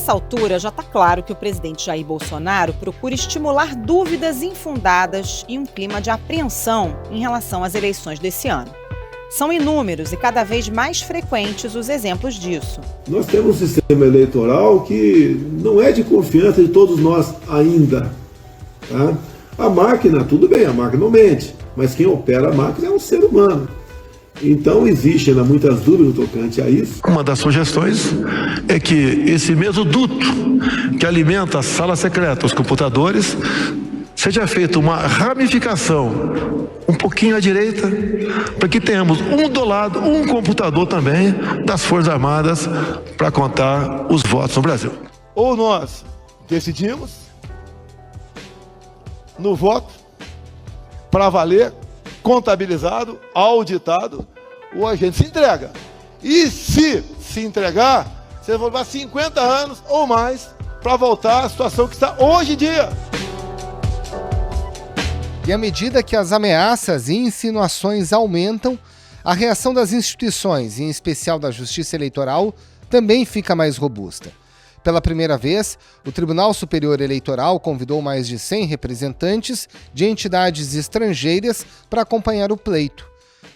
essa altura, já está claro que o presidente Jair Bolsonaro procura estimular dúvidas infundadas e um clima de apreensão em relação às eleições desse ano. São inúmeros e cada vez mais frequentes os exemplos disso. Nós temos um sistema eleitoral que não é de confiança de todos nós ainda. Tá? A máquina, tudo bem, a máquina não mente, mas quem opera a máquina é um ser humano. Então existem ainda muitas dúvidas tocante a isso. Uma das sugestões é que esse mesmo duto que alimenta a sala secreta, os computadores, seja feita uma ramificação um pouquinho à direita, para que tenhamos do lado, um computador também das Forças Armadas para contar os votos no Brasil. Ou nós decidimos no voto, para valer, contabilizado, auditado, o agente se entrega. E se entregar, você vai levar 50 anos ou mais para voltar à situação que está hoje em dia. E à medida que as ameaças e insinuações aumentam, a reação das instituições, em especial da Justiça Eleitoral, também fica mais robusta. Pela primeira vez, o Tribunal Superior Eleitoral convidou mais de 100 representantes de entidades estrangeiras para acompanhar o pleito.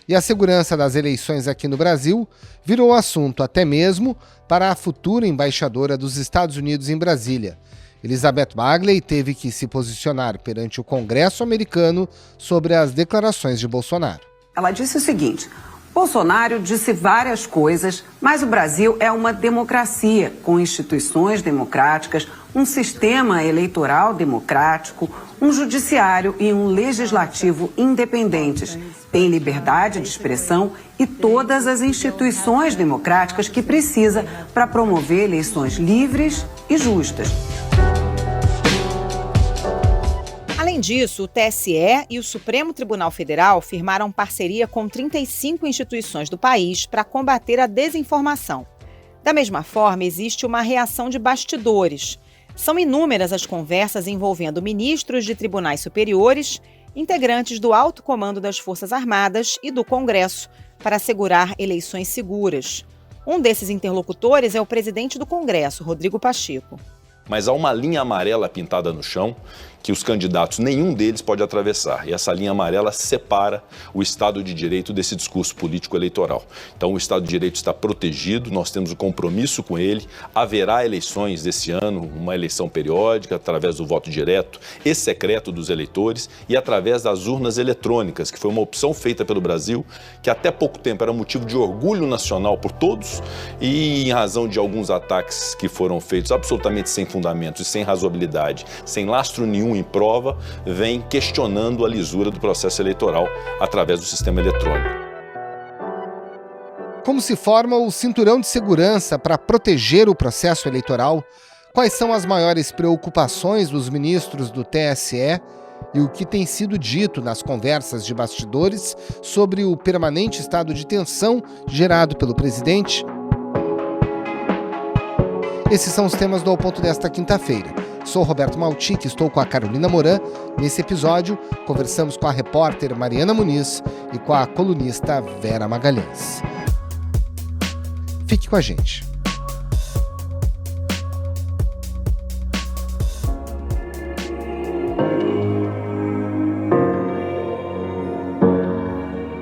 E a segurança das eleições aqui no Brasil virou assunto até mesmo para a futura embaixadora dos Estados Unidos em Brasília. Elizabeth Bagley teve que se posicionar perante o Congresso americano sobre as declarações de Bolsonaro. Ela disse o seguinte: Bolsonaro disse várias coisas, mas o Brasil é uma democracia, com instituições democráticas, um sistema eleitoral democrático, um judiciário e um legislativo independentes. Tem liberdade de expressão e todas as instituições democráticas que precisa para promover eleições livres e justas. Além disso, o TSE e o Supremo Tribunal Federal firmaram parceria com 35 instituições do país para combater a desinformação. Da mesma forma, existe uma reação de bastidores. São inúmeras as conversas envolvendo ministros de tribunais superiores, integrantes do alto comando das Forças Armadas e do Congresso para assegurar eleições seguras. Um desses interlocutores é o presidente do Congresso, Rodrigo Pacheco. Mas há uma linha amarela pintada no chão que os candidatos, nenhum deles pode atravessar. E essa linha amarela separa o Estado de Direito desse discurso político eleitoral. Então o Estado de Direito está protegido, nós temos um compromisso com ele. Haverá eleições desse ano, uma eleição periódica, através do voto direto e secreto dos eleitores e através das urnas eletrônicas, que foi uma opção feita pelo Brasil, que até pouco tempo era motivo de orgulho nacional por todos e em razão de alguns ataques que foram feitos absolutamente sem fundamentos e sem razoabilidade, sem lastro nenhum em prova, vem questionando a lisura do processo eleitoral através do sistema eletrônico. Como se forma o cinturão de segurança para proteger o processo eleitoral? Quais são as maiores preocupações dos ministros do TSE? E o que tem sido dito nas conversas de bastidores sobre o permanente estado de tensão gerado pelo presidente? Esses são os temas do Ao Ponto desta quinta-feira. Sou Roberto Maltic, estou com a Carolina Moran. Nesse episódio, conversamos com a repórter Mariana Muniz e com a colunista Vera Magalhães. Fique com a gente.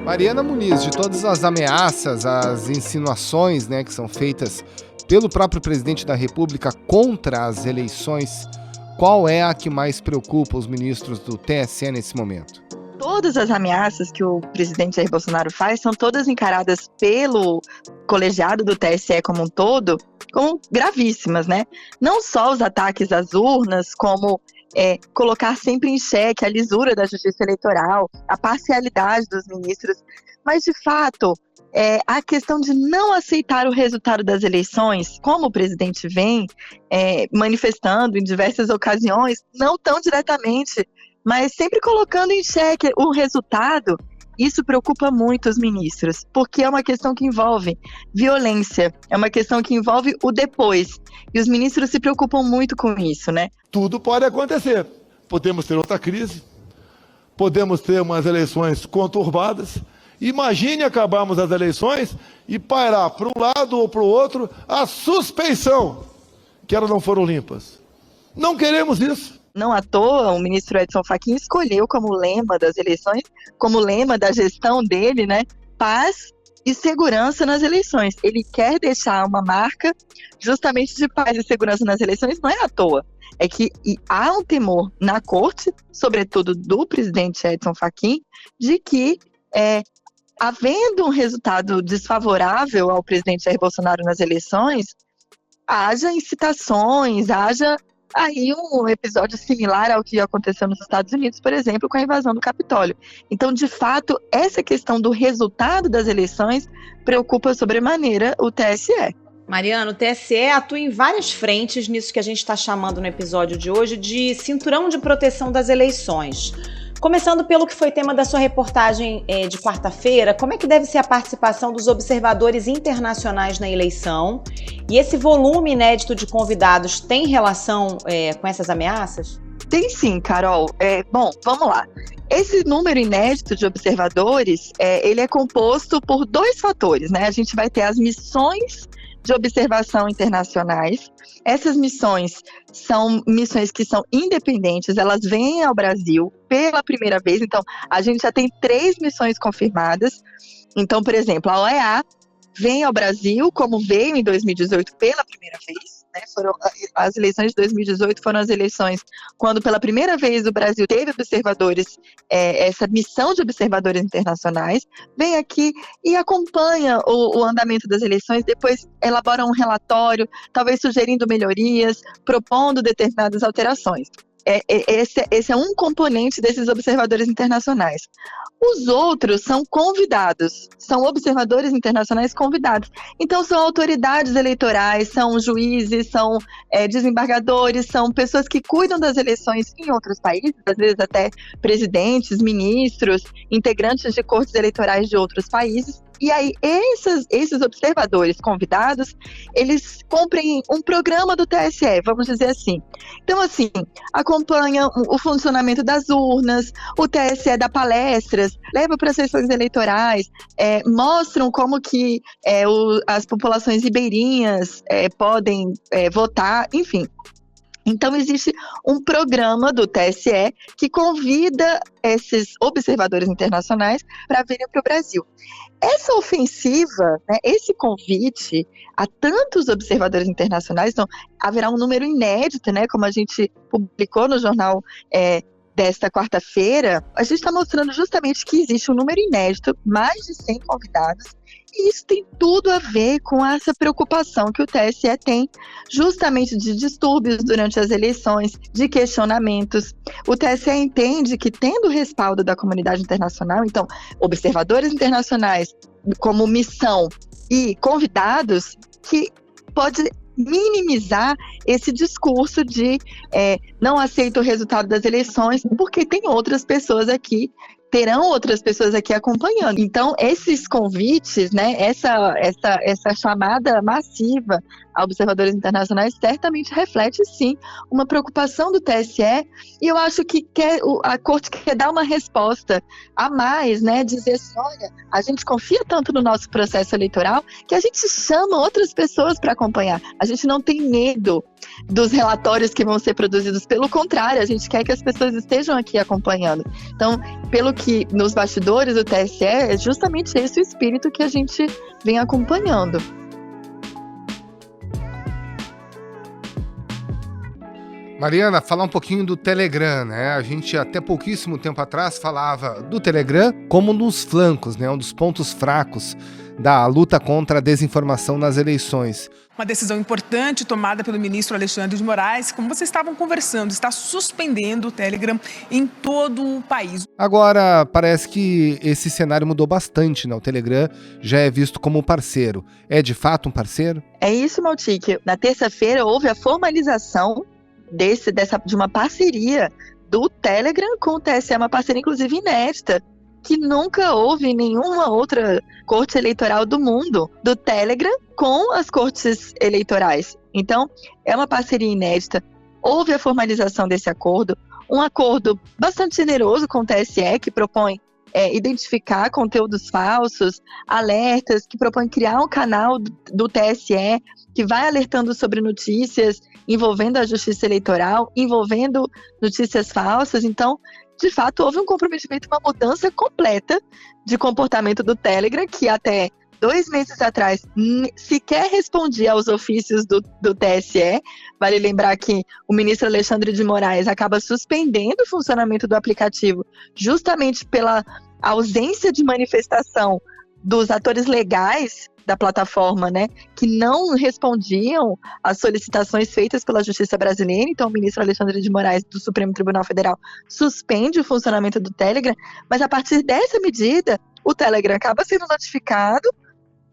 Mariana Muniz, de todas as ameaças, as insinuações, que são feitas pelo próprio presidente da República contra as eleições, qual é a que mais preocupa os ministros do TSE nesse momento? Todas as ameaças que o presidente Jair Bolsonaro faz são todas encaradas pelo colegiado do TSE como um todo como gravíssimas, Não só os ataques às urnas, como colocar sempre em xeque a lisura da justiça eleitoral, a parcialidade dos ministros, mas, de fato, a questão de não aceitar o resultado das eleições, como o presidente vem manifestando em diversas ocasiões, não tão diretamente, mas sempre colocando em xeque o resultado. Isso preocupa muito os ministros, porque é uma questão que envolve violência, é uma questão que envolve o depois. E os ministros se preocupam muito com isso, Tudo pode acontecer. Podemos ter outra crise, podemos ter umas eleições conturbadas. Imagine acabarmos as eleições e pairar para um lado ou para o outro a suspeição que elas não foram limpas. Não queremos isso. Não à toa, o ministro Edson Fachin escolheu como lema das eleições, como lema da gestão dele, né, paz e segurança nas eleições. Ele quer deixar uma marca justamente de paz e segurança nas eleições, não é à toa. É que há um temor na corte, sobretudo do presidente Edson Fachin, de que, havendo um resultado desfavorável ao presidente Jair Bolsonaro nas eleições, haja incitações, haja aí um episódio similar ao que aconteceu nos Estados Unidos, por exemplo, com a invasão do Capitólio. Então, de fato, essa questão do resultado das eleições preocupa sobremaneira o TSE. Mariana, o TSE atua em várias frentes nisso que a gente está chamando no episódio de hoje de cinturão de proteção das eleições. Começando pelo que foi tema da sua reportagem de quarta-feira, como é que deve ser a participação dos observadores internacionais na eleição? E esse volume inédito de convidados tem relação com essas ameaças? Tem sim, Carol. Bom, vamos lá. Esse número inédito de observadores, ele é composto por 2 fatores, né? A gente vai ter as missões de observação internacionais. Essas missões são missões que são independentes, elas vêm ao Brasil pela primeira vez, então a gente já tem 3 missões confirmadas. Então, por exemplo, a OEA vem ao Brasil, como veio em 2018 pela primeira vez, né? As eleições de 2018 foram as eleições quando pela primeira vez o Brasil teve observadores, essa missão de observadores internacionais, vem aqui e acompanha o andamento das eleições, depois elabora um relatório, talvez sugerindo melhorias, propondo determinadas alterações. Esse é um componente desses observadores internacionais. Os outros são convidados, são observadores internacionais convidados. Então, são autoridades eleitorais, são juízes, são desembargadores, são pessoas que cuidam das eleições em outros países, às vezes até presidentes, ministros, integrantes de cortes eleitorais de outros países. E aí, esses observadores convidados, eles cumprem um programa do TSE, vamos dizer assim. Então, assim, acompanham o funcionamento das urnas, o TSE dá palestras, leva para as sessões eleitorais, mostram como que as populações ribeirinhas podem votar, enfim. Então, existe um programa do TSE que convida esses observadores internacionais para virem para o Brasil. Essa ofensiva, né, esse convite a tantos observadores internacionais, então, haverá um número inédito, né, como a gente publicou no jornal desta quarta-feira, a gente está mostrando justamente que existe um número inédito, mais de 100 convidados, e isso tem tudo a ver com essa preocupação que o TSE tem, justamente de distúrbios durante as eleições, de questionamentos. O TSE entende que, tendo o respaldo da comunidade internacional, então, observadores internacionais como missão e convidados, que pode minimizar esse discurso de não aceito o resultado das eleições, porque tem outras pessoas aqui, terão outras pessoas aqui acompanhando. Então, esses convites, né, essa chamada massiva a observadores internacionais certamente reflete, sim, uma preocupação do TSE, e eu acho que a Corte quer dar uma resposta a mais, né, dizer assim, olha, a gente confia tanto no nosso processo eleitoral que a gente chama outras pessoas para acompanhar. A gente não tem medo dos relatórios que vão ser produzidos, pelo contrário, a gente quer que as pessoas estejam aqui acompanhando. Então, pelo que nos bastidores do TSE, é justamente esse o espírito que a gente vem acompanhando. Mariana, falar um pouquinho do Telegram, né? A gente até pouquíssimo tempo atrás falava do Telegram como um dos flancos, né? Um dos pontos fracos da luta contra a desinformação nas eleições. Uma decisão importante tomada pelo ministro Alexandre de Moraes, como vocês estavam conversando, está suspendendo o Telegram em todo o país. Agora, parece que esse cenário mudou bastante, né? O Telegram já é visto como parceiro. É de fato um parceiro? É isso, Maltic. Na terça-feira houve a formalização de uma parceria do Telegram com o TSE, uma parceria inclusive inédita, que nunca houve em nenhuma outra corte eleitoral do mundo, do Telegram com as cortes eleitorais. Então, é uma parceria inédita. Houve a formalização desse acordo, um acordo bastante generoso com o TSE, que propõe identificar conteúdos falsos, alertas, que propõe criar um canal do TSE que vai alertando sobre notícias envolvendo a justiça eleitoral, envolvendo notícias falsas. Então, de fato, houve um comprometimento, uma mudança completa de comportamento do Telegram, que até 2 meses atrás sequer respondia aos ofícios do TSE. Vale lembrar que o ministro Alexandre de Moraes acaba suspendendo o funcionamento do aplicativo justamente pela ausência de manifestação dos atores legais da plataforma, né, que não respondiam às solicitações feitas pela Justiça brasileira. Então, o ministro Alexandre de Moraes, do Supremo Tribunal Federal, suspende o funcionamento do Telegram, mas a partir dessa medida, o Telegram acaba sendo notificado.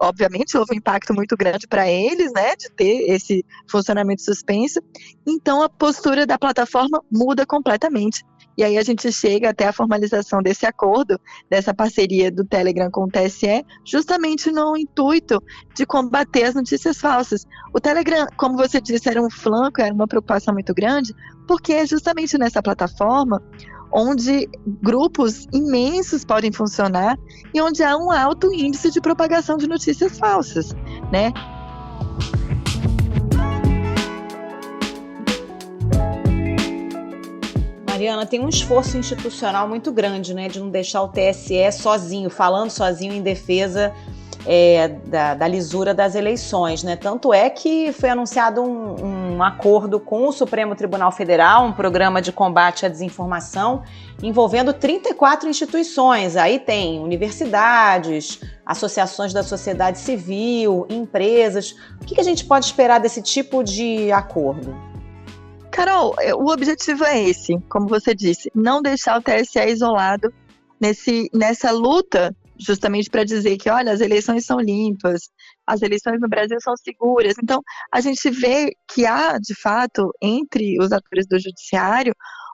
Obviamente, houve um impacto muito grande para eles, né, de ter esse funcionamento suspenso. Então, a postura da plataforma muda completamente. E aí a gente chega até a formalização desse acordo, dessa parceria do Telegram com o TSE, justamente no intuito de combater as notícias falsas. O Telegram, como você disse, era um flanco, era uma preocupação muito grande, porque é justamente nessa plataforma onde grupos imensos podem funcionar e onde há um alto índice de propagação de notícias falsas, né? Mariana, tem um esforço institucional muito grande, né, de não deixar o TSE sozinho, falando sozinho em defesa da lisura das eleições, né? Tanto é que foi anunciado um acordo com o Supremo Tribunal Federal, um programa de combate à desinformação, envolvendo 34 instituições. Aí tem universidades, associações da sociedade civil, empresas. O que a gente pode esperar desse tipo de acordo? Carol, o objetivo é esse, como você disse, não deixar o TSE isolado nessa luta, justamente para dizer que, olha, as eleições são limpas, as eleições no Brasil são seguras. Então, a gente vê que há, de fato, entre os atores do judiciário,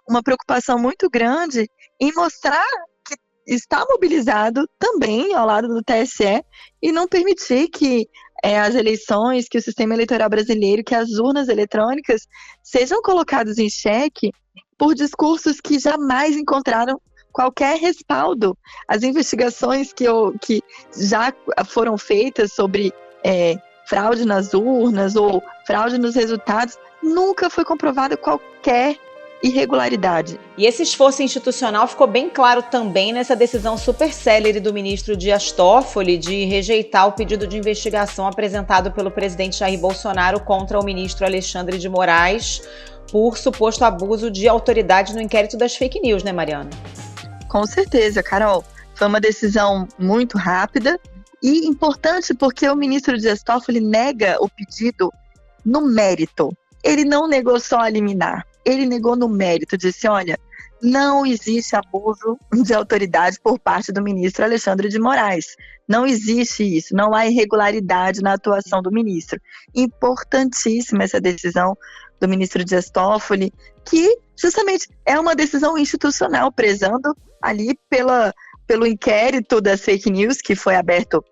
uma preocupação muito grande em mostrar que está mobilizado também ao lado do TSE e não permitir que as eleições, que o sistema eleitoral brasileiro, que as urnas eletrônicas sejam colocadas em xeque por discursos que jamais encontraram qualquer respaldo. As investigações que já foram feitas sobre fraude nas urnas ou fraude nos resultados, nunca foi comprovada qualquer irregularidade. E esse esforço institucional ficou bem claro também nessa decisão super célere do ministro Dias Toffoli de rejeitar o pedido de investigação apresentado pelo presidente Jair Bolsonaro contra o ministro Alexandre de Moraes por suposto abuso de autoridade no inquérito das fake news, né, Mariana? Com certeza, Carol. Foi uma decisão muito rápida e importante porque o ministro Dias Toffoli nega o pedido no mérito. Ele não negou só a liminar. Ele negou no mérito, disse, olha, não existe abuso de autoridade por parte do ministro Alexandre de Moraes. Não existe isso, não há irregularidade na atuação do ministro. Importantíssima essa decisão do ministro Dias Toffoli, que justamente é uma decisão institucional, prezando ali pelo inquérito das fake news que foi aberto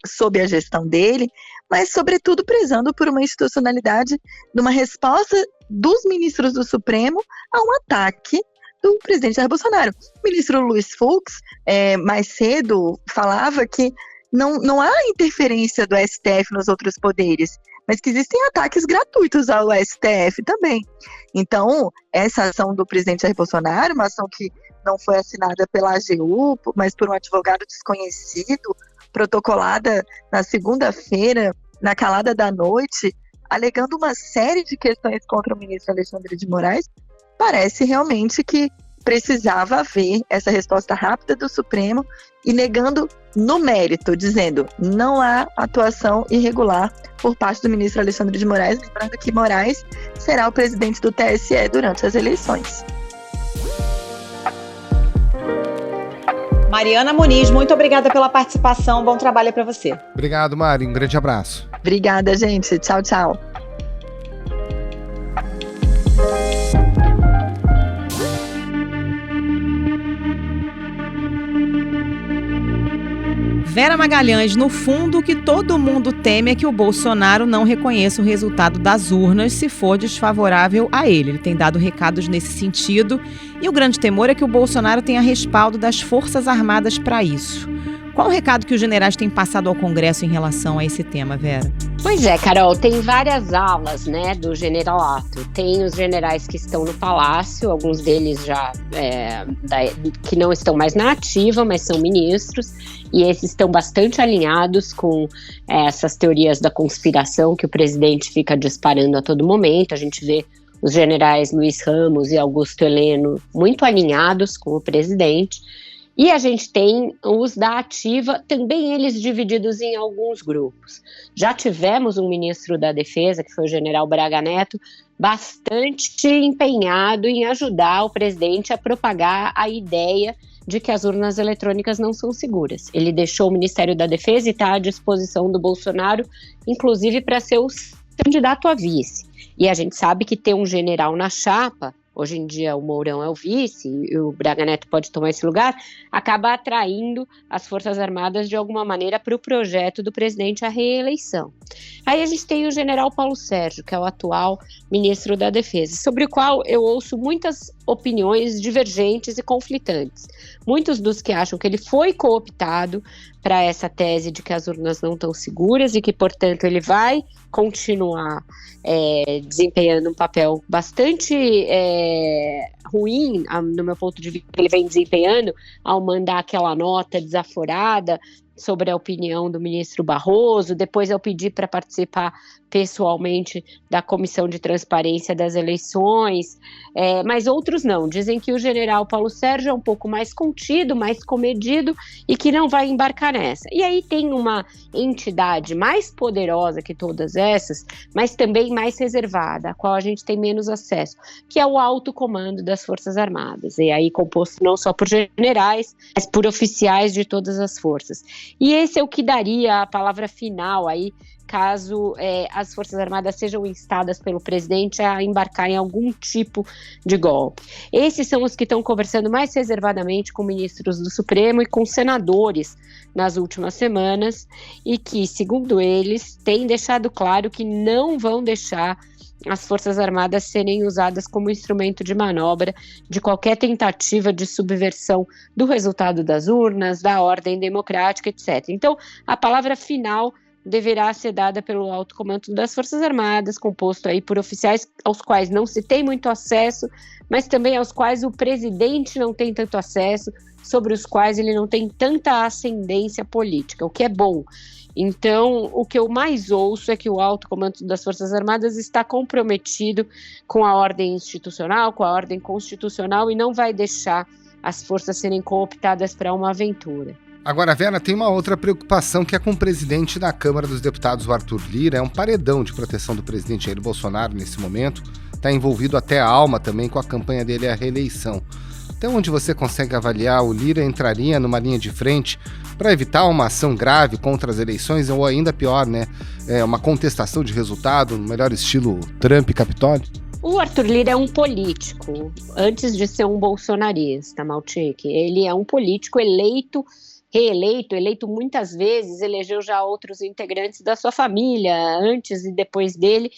sob a gestão dele, mas sobretudo prezando por uma institucionalidade numa resposta dos ministros do Supremo a um ataque do presidente Jair Bolsonaro. O ministro Luiz Fux, mais cedo, falava que não há interferência do STF nos outros poderes, mas que existem ataques gratuitos ao STF também. Então, essa ação do presidente Jair Bolsonaro, uma ação que não foi assinada pela AGU, mas por um advogado desconhecido, protocolada na segunda-feira, na calada da noite, alegando uma série de questões contra o ministro Alexandre de Moraes, parece realmente que precisava haver essa resposta rápida do Supremo e negando no mérito, dizendo não há atuação irregular por parte do ministro Alexandre de Moraes, lembrando que Moraes será o presidente do TSE durante as eleições. Mariana Muniz, muito obrigada pela participação, bom trabalho para você. Obrigado, Mari, um grande abraço. Obrigada, gente. Tchau, tchau. Vera Magalhães, no fundo, o que todo mundo teme é que o Bolsonaro não reconheça o resultado das urnas se for desfavorável a ele. Ele tem dado recados nesse sentido e o grande temor é que o Bolsonaro tenha respaldo das Forças Armadas para isso. Qual o recado que os generais têm passado ao Congresso em relação a esse tema, Vera? Pois é, Carol, tem várias alas, né, do generalato. Tem os generais que estão no Palácio, alguns deles já que não estão mais na ativa, mas são ministros, e esses estão bastante alinhados com essas teorias da conspiração que o presidente fica disparando a todo momento. A gente vê os generais Luiz Ramos e Augusto Heleno muito alinhados com o presidente. E a gente tem os da ativa, também eles divididos em alguns grupos. Já tivemos um ministro da Defesa, que foi o general Braga Neto, bastante empenhado em ajudar o presidente a propagar a ideia de que as urnas eletrônicas não são seguras. Ele deixou o Ministério da Defesa e está à disposição do Bolsonaro, inclusive para ser o candidato a vice. E a gente sabe que ter um general na chapa, hoje em dia o Mourão é o vice e o Braga Neto pode tomar esse lugar, acaba atraindo as Forças Armadas de alguma maneira para o projeto do presidente à reeleição. Aí a gente tem o general Paulo Sérgio, que é o atual ministro da Defesa, sobre o qual eu ouço muitas opiniões divergentes e conflitantes. Muitos dos que acham que ele foi cooptado para essa tese de que as urnas não estão seguras e que, portanto, ele vai continuar desempenhando um papel bastante ruim, no meu ponto de vista, que ele vem desempenhando ao mandar aquela nota desaforada sobre a opinião do ministro Barroso, depois eu pedi para participar pessoalmente da Comissão de Transparência das Eleições, mas outros não, dizem que o general Paulo Sérgio é um pouco mais contido, mais comedido e que não vai embarcar nessa. E aí tem uma entidade mais poderosa que todas essas, mas também mais reservada, a qual a gente tem menos acesso, que é o alto comando das Forças Armadas, e aí composto não só por generais, mas por oficiais de todas as forças. E esse é o que daria a palavra final aí, caso as Forças Armadas sejam instadas pelo presidente a embarcar em algum tipo de golpe. Esses são os que estão conversando mais reservadamente com ministros do Supremo e com senadores nas últimas semanas e que, segundo eles, têm deixado claro que não vão deixar as Forças Armadas serem usadas como instrumento de manobra de qualquer tentativa de subversão do resultado das urnas, da ordem democrática, etc. Então, a palavra final deverá ser dada pelo alto comando das Forças Armadas, composto aí por oficiais aos quais não se tem muito acesso, mas também aos quais o presidente não tem tanto acesso, sobre os quais ele não tem tanta ascendência política, o que é bom. Então, o que eu mais ouço é que o alto comando das Forças Armadas está comprometido com a ordem institucional, com a ordem constitucional e não vai deixar as forças serem cooptadas para uma aventura. Agora, Vera, tem uma outra preocupação que é com o presidente da Câmara dos Deputados, o Arthur Lira. É um paredão de proteção do presidente Jair Bolsonaro nesse momento. Está envolvido até a alma também com a campanha dele à reeleição. Até onde você consegue avaliar, o Lira entraria numa linha de frente para evitar uma ação grave contra as eleições, ou ainda pior, né, uma contestação de resultado, no melhor estilo Trump-Capitólio? O Arthur Lira é um político, antes de ser um bolsonarista, Maltic. Ele é um político eleito muitas vezes, elegeu já outros integrantes da sua família, antes e depois dele,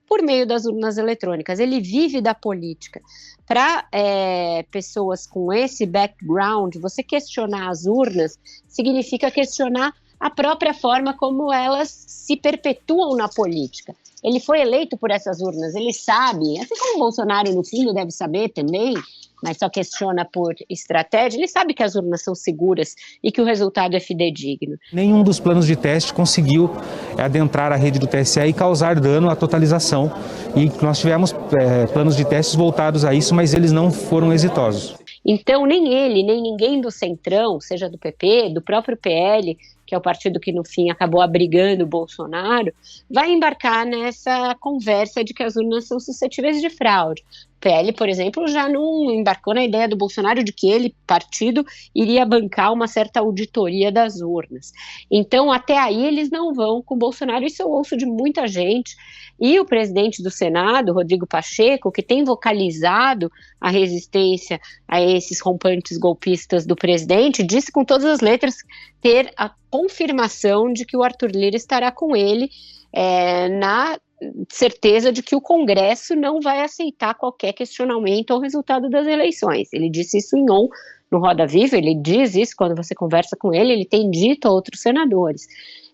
por meio das urnas eletrônicas. Ele vive da política. Para pessoas com esse background, você questionar as urnas significa questionar a própria forma como elas se perpetuam na política. Ele foi eleito por essas urnas, ele sabe, assim como o Bolsonaro no fundo deve saber também, mas só questiona por estratégia, ele sabe que as urnas são seguras e que o resultado é fidedigno. Nenhum dos planos de teste conseguiu adentrar a rede do TSE e causar dano à totalização. E nós tivemos planos de testes voltados a isso, mas eles não foram exitosos. Então, nem ele, nem ninguém do Centrão, seja do PP, do próprio PL, que é o partido que no fim acabou abrigando o Bolsonaro, vai embarcar nessa conversa de que as urnas são suscetíveis de fraude. O PL, por exemplo, já não embarcou na ideia do Bolsonaro de que ele, partido, iria bancar uma certa auditoria das urnas. Então, até aí, eles não vão com o Bolsonaro, isso eu ouço de muita gente. E o presidente do Senado, Rodrigo Pacheco, que tem vocalizado a resistência a esses rompantes golpistas do presidente, disse com todas as letras ter confirmação de que o Arthur Lira estará com ele, na certeza de que o Congresso não vai aceitar qualquer questionamento ao resultado das eleições. Ele disse isso no Roda Viva, ele diz isso quando você conversa com ele, ele tem dito a outros senadores.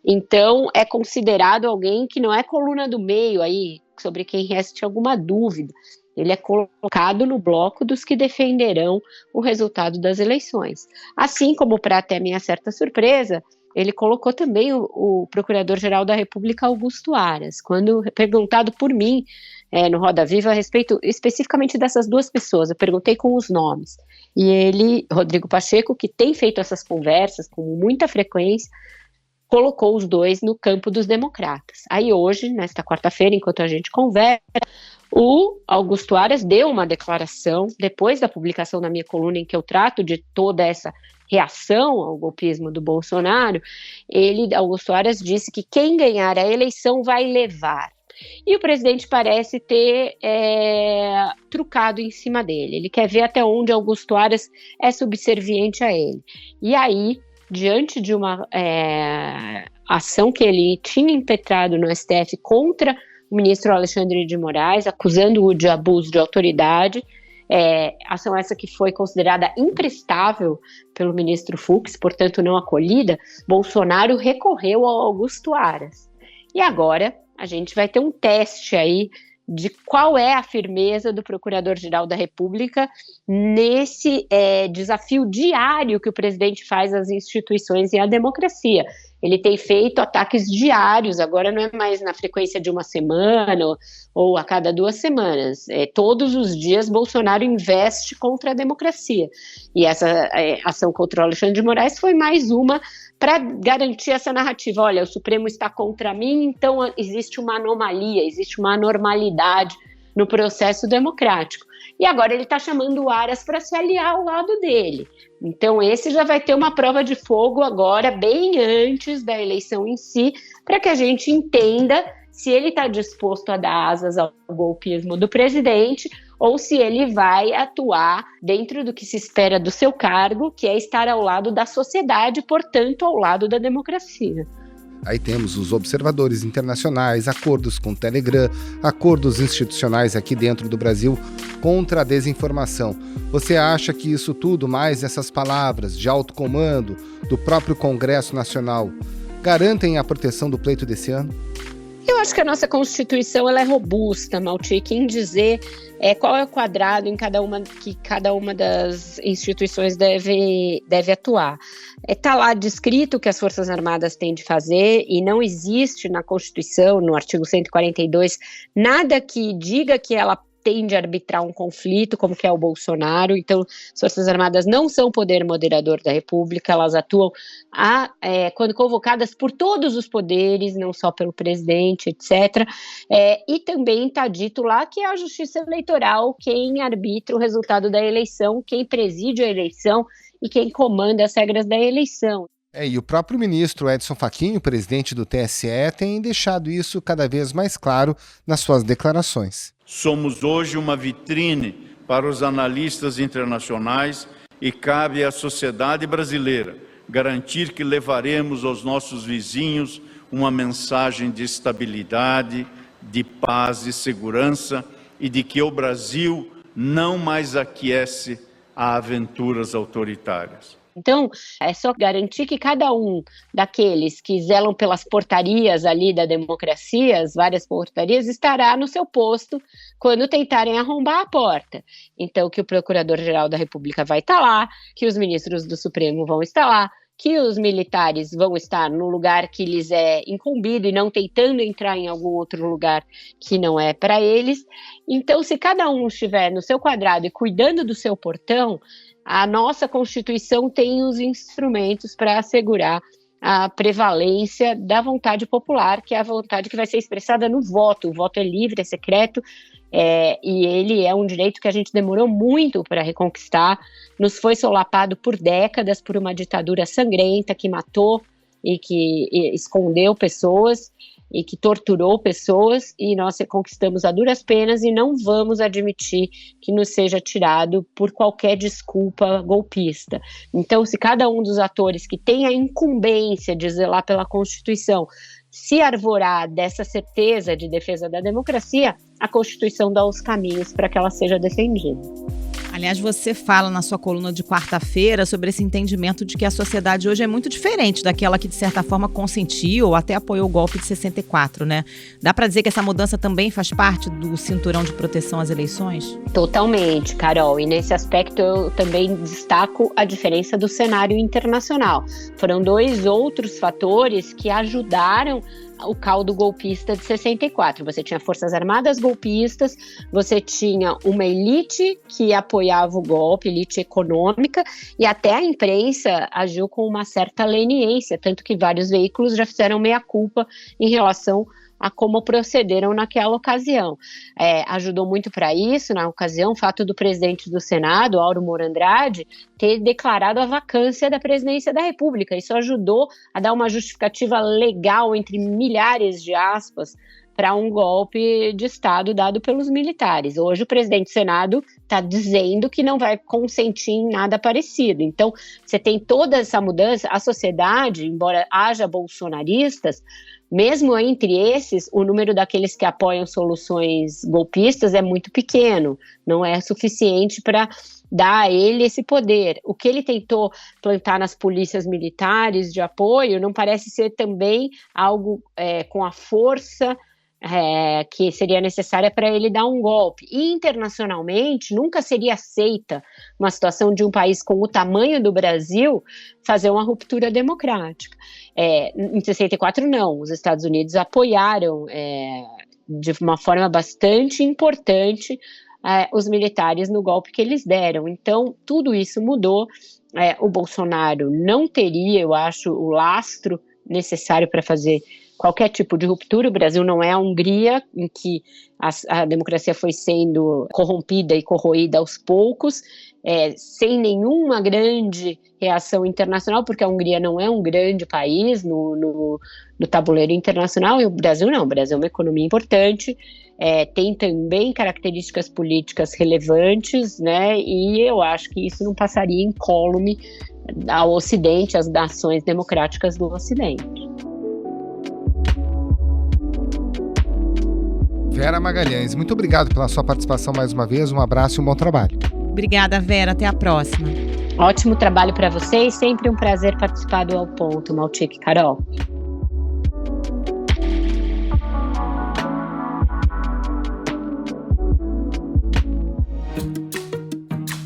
Então, é considerado alguém que não é coluna do meio aí, sobre quem reste alguma dúvida. Ele é colocado no bloco dos que defenderão o resultado das eleições. Assim como, para até minha certa surpresa, ele colocou também o Procurador-Geral da República, Augusto Aras. Quando perguntado por mim, no Roda Viva, a respeito especificamente dessas duas pessoas, eu perguntei com os nomes. E ele, Rodrigo Pacheco, que tem feito essas conversas com muita frequência, colocou os dois no campo dos democratas. Aí hoje, nesta quarta-feira, enquanto a gente conversa, o Augusto Aras deu uma declaração, depois da publicação da minha coluna em que eu trato de toda essa reação ao golpismo do Bolsonaro, Augusto Aras disse que quem ganhar a eleição vai levar. E o presidente parece ter trucado em cima dele. Ele quer ver até onde Augusto Aras é subserviente a ele. E aí, diante de uma ação que ele tinha impetrado no STF contra o ministro Alexandre de Moraes, acusando-o de abuso de autoridade, ação essa que foi considerada imprestável pelo ministro Fux, portanto não acolhida, Bolsonaro recorreu ao Augusto Aras. E agora a gente vai ter um teste aí de qual é a firmeza do Procurador-Geral da República nesse desafio diário que o presidente faz às instituições e à democracia. Ele tem feito ataques diários, agora não é mais na frequência de uma semana ou a cada 2 semanas. Todos os dias Bolsonaro investe contra a democracia. E essa ação contra o Alexandre de Moraes foi mais uma para garantir essa narrativa. Olha, o Supremo está contra mim, então existe uma anomalia, existe uma anormalidade no processo democrático. E agora ele está chamando o Aras para se aliar ao lado dele. Então esse já vai ter uma prova de fogo agora, bem antes da eleição em si, para que a gente entenda se ele está disposto a dar asas ao golpismo do presidente ou se ele vai atuar dentro do que se espera do seu cargo, que é estar ao lado da sociedade, portanto, ao lado da democracia. Aí temos os observadores internacionais, acordos com o Telegram, acordos institucionais aqui dentro do Brasil contra a desinformação. Você acha que isso tudo, mais essas palavras de alto comando do próprio Congresso Nacional, garantem a proteção do pleito desse ano? Eu acho que a nossa Constituição ela é robusta, Maltic, em dizer qual é o quadrado em que cada uma das instituições deve atuar. Está lá descrito o que as Forças Armadas têm de fazer e não existe na Constituição, no artigo 142, nada que diga que ela tem de arbitrar um conflito, como que é o Bolsonaro. Então, as Forças Armadas não são o poder moderador da República, elas atuam quando convocadas por todos os poderes, não só pelo presidente, etc. E também está dito lá que é a Justiça Eleitoral quem arbitra o resultado da eleição, quem preside a eleição e quem comanda as regras da eleição. E o próprio ministro Edson Fachin, presidente do TSE, tem deixado isso cada vez mais claro nas suas declarações. Somos hoje uma vitrine para os analistas internacionais e cabe à sociedade brasileira garantir que levaremos aos nossos vizinhos uma mensagem de estabilidade, de paz e segurança e de que o Brasil não mais aquece a aventuras autoritárias. Então, é só garantir que cada um daqueles que zelam pelas portarias ali da democracia, as várias portarias, estará no seu posto quando tentarem arrombar a porta. Então, que o Procurador-Geral da República vai estar lá, que os ministros do Supremo vão estar lá, que os militares vão estar no lugar que lhes é incumbido e não tentando entrar em algum outro lugar que não é para eles. Então, se cada um estiver no seu quadrado e cuidando do seu portão, a nossa Constituição tem os instrumentos para assegurar a prevalência da vontade popular, que é a vontade que vai ser expressada no voto. O voto é livre, é secreto, e ele é um direito que a gente demorou muito para reconquistar. Nos foi solapado por décadas por uma ditadura sangrenta que matou e que escondeu pessoas. e que torturou pessoas, e nós conquistamos a duras penas e não vamos admitir que nos seja tirado por qualquer desculpa golpista. Então, se cada um dos atores que tem a incumbência de zelar pela Constituição se arvorar dessa certeza de defesa da democracia, a Constituição dá os caminhos para que ela seja defendida. Aliás, você fala na sua coluna de quarta-feira sobre esse entendimento de que a sociedade hoje é muito diferente daquela que, de certa forma, consentiu ou até apoiou o golpe de 64, né? Dá para dizer que essa mudança também faz parte do cinturão de proteção às eleições? Totalmente, Carol. E nesse aspecto eu também destaco a diferença do cenário internacional. Foram 2 outros fatores que ajudaram o caldo golpista de 64. Você tinha forças armadas golpistas, você tinha uma elite que apoiava o golpe, elite econômica, e até a imprensa agiu com uma certa leniência, tanto que vários veículos já fizeram meia-culpa em relação a como procederam naquela ocasião. Ajudou muito para isso, na ocasião, o fato do presidente do Senado, Auro Moro Andrade, ter declarado a vacância da presidência da República. Isso ajudou a dar uma justificativa legal, entre milhares de aspas, para um golpe de Estado dado pelos militares. Hoje o presidente do Senado está dizendo que não vai consentir em nada parecido. Então, você tem toda essa mudança. A sociedade, embora haja bolsonaristas, mesmo entre esses, o número daqueles que apoiam soluções golpistas é muito pequeno, não é suficiente para dar a ele esse poder. O que ele tentou plantar nas polícias militares de apoio não parece ser também algo com a força que seria necessária para ele dar um golpe. E internacionalmente, nunca seria aceita uma situação de um país com o tamanho do Brasil fazer uma ruptura democrática. Em 64, não. Os Estados Unidos apoiaram de uma forma bastante importante os militares no golpe que eles deram. Então, tudo isso mudou. O Bolsonaro não teria, eu acho, o lastro necessário para fazer qualquer tipo de ruptura. O Brasil não é a Hungria, em que a democracia foi sendo corrompida e corroída aos poucos, sem nenhuma grande reação internacional, porque a Hungria não é um grande país no tabuleiro internacional, e o Brasil não. O Brasil é uma economia importante, tem também características políticas relevantes, né, e eu acho que isso não passaria incólume ao Ocidente, às nações democráticas do Ocidente. Vera Magalhães, muito obrigado pela sua participação mais uma vez, um abraço e um bom trabalho. Obrigada, Vera, até a próxima. Ótimo trabalho para vocês, sempre um prazer participar do Ao Ponto, Maltic e Carol.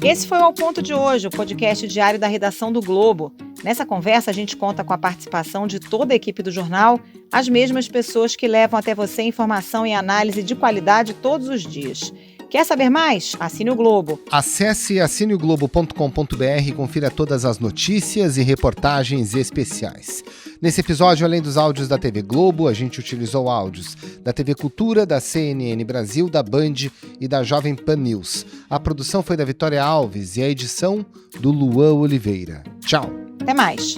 Esse foi o Ao Ponto de hoje, o podcast diário da redação do Globo. Nessa conversa, a gente conta com a participação de toda a equipe do jornal, as mesmas pessoas que levam até você informação e análise de qualidade todos os dias. Quer saber mais? Assine o Globo. Acesse assineoglobo.com.br e confira todas as notícias e reportagens especiais. Nesse episódio, além dos áudios da TV Globo, a gente utilizou áudios da TV Cultura, da CNN Brasil, da Band e da Jovem Pan News. A produção foi da Vitória Alves e a edição do Luan Oliveira. Tchau. Até mais.